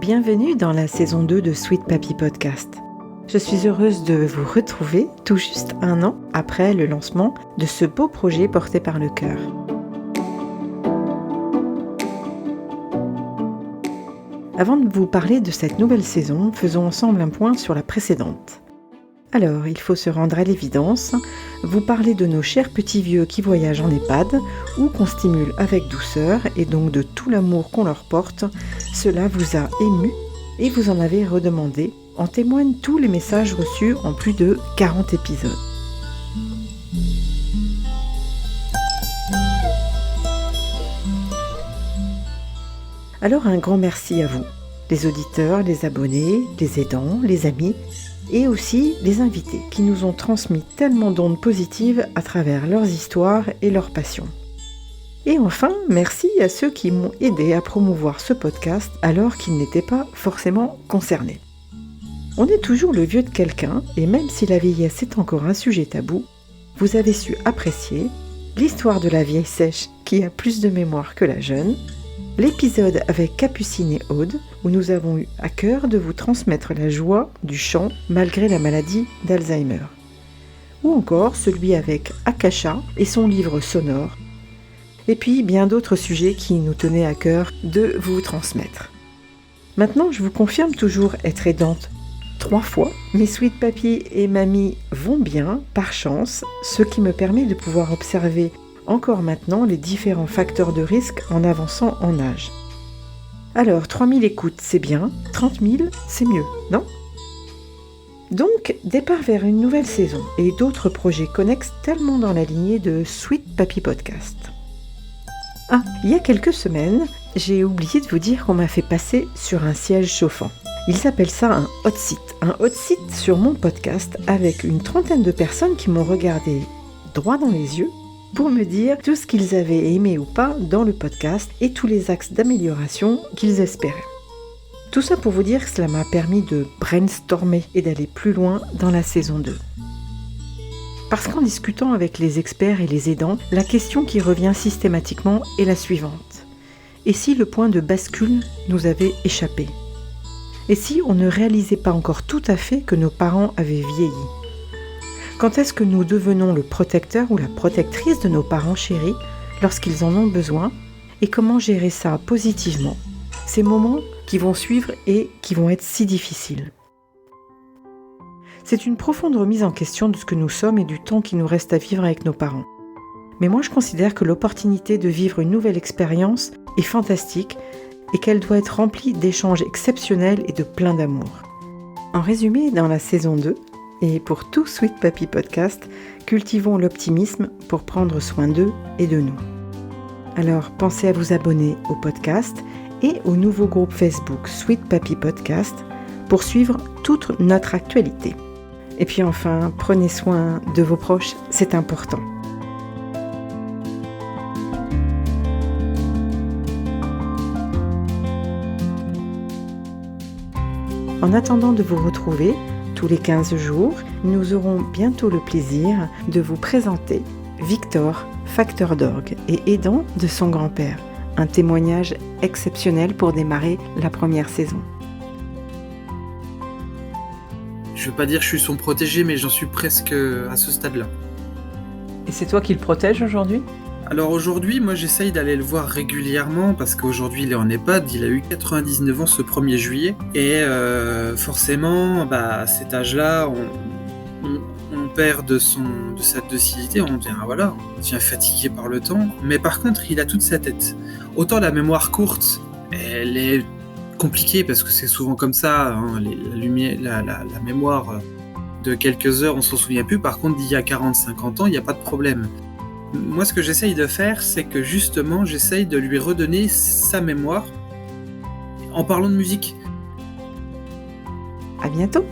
bienvenue dans la saison 2 de Sweet Papy Podcast. Je suis heureuse de vous retrouver tout juste 1 an après le lancement de ce beau projet porté par le cœur. Avant de vous parler de cette nouvelle saison, faisons ensemble un point sur la précédente. Alors, il faut se rendre à l'évidence, vous parler de nos chers petits vieux qui voyagent en EHPAD ou qu'on stimule avec douceur et donc de tout l'amour qu'on leur porte. Cela vous a ému et vous en avez redemandé. En témoignent tous les messages reçus en plus de 40 épisodes. Alors un grand merci à vous, les auditeurs, les abonnés, les aidants, les amis et aussi les invités qui nous ont transmis tellement d'ondes positives à travers leurs histoires et leurs passions. Et enfin, merci à ceux qui m'ont aidé à promouvoir ce podcast alors qu'ils n'étaient pas forcément concernés. On est toujours le vieux de quelqu'un et même si la vieillesse est encore un sujet tabou, vous avez su apprécier l'histoire de la vieille sèche qui a plus de mémoire que la jeune, l'épisode avec Capucine et Aude, où nous avons eu à cœur de vous transmettre la joie du chant malgré la maladie d'Alzheimer. Ou encore celui avec Akasha et son livre sonore. Et puis bien d'autres sujets qui nous tenaient à cœur de vous transmettre. Maintenant, je vous confirme toujours être aidante 3 fois. Mes Sweet Papy et Mamie vont bien, par chance, ce qui me permet de pouvoir observer encore maintenant les différents facteurs de risque en avançant en âge. Alors, 3000 écoutes, c'est bien, 30 000, c'est mieux, non ? Donc, départ vers une nouvelle saison et d'autres projets connexes tellement dans la lignée de Sweet Papy Podcast. Ah, il y a quelques semaines, j'ai oublié de vous dire qu'on m'a fait passer sur un siège chauffant. Il s'appelle ça un hot seat. Un hot seat sur mon podcast avec une 30aine de personnes qui m'ont regardé droit dans les yeux pour me dire tout ce qu'ils avaient aimé ou pas dans le podcast et tous les axes d'amélioration qu'ils espéraient. Tout ça pour vous dire que cela m'a permis de brainstormer et d'aller plus loin dans la saison 2. Parce qu'en discutant avec les experts et les aidants, la question qui revient systématiquement est la suivante. Et si le point de bascule nous avait échappé ? Et si on ne réalisait pas encore tout à fait que nos parents avaient vieilli ? Quand est-ce que nous devenons le protecteur ou la protectrice de nos parents chéris lorsqu'ils en ont besoin ? Et comment gérer ça positivement ? Ces moments qui vont suivre et qui vont être si difficiles. C'est une profonde remise en question de ce que nous sommes et du temps qui nous reste à vivre avec nos parents. Mais moi je considère que l'opportunité de vivre une nouvelle expérience est fantastique et qu'elle doit être remplie d'échanges exceptionnels et de plein d'amour. En résumé, dans la saison 2, et pour tout Sweet Papy Podcast, cultivons l'optimisme pour prendre soin d'eux et de nous. Alors pensez à vous abonner au podcast et au nouveau groupe Facebook Sweet Papy Podcast pour suivre toute notre actualité. Et puis enfin, prenez soin de vos proches, c'est important. En attendant de vous retrouver, tous les 15 jours, nous aurons bientôt le plaisir de vous présenter Victor, facteur d'orgue et aidant de son grand-père. Un témoignage exceptionnel pour démarrer la première saison. Je ne veux pas dire que je suis son protégé, mais j'en suis presque à ce stade-là. Et c'est toi qui le protège aujourd'hui ? Alors aujourd'hui, moi j'essaye d'aller le voir régulièrement parce qu'aujourd'hui il est en EHPAD, il a eu 99 ans ce 1er juillet et forcément à cet âge-là on perd de sa docilité, on devient fatigué par le temps, mais par contre il a toute sa tête. Autant la mémoire courte, elle est compliquée parce que c'est souvent comme ça, la mémoire de quelques heures on s'en souvient plus, par contre d'il y a 40-50 ans il n'y a pas de problème. Moi, ce que j'essaye de faire, c'est que justement, j'essaye de lui redonner sa mémoire en parlant de musique. À bientôt!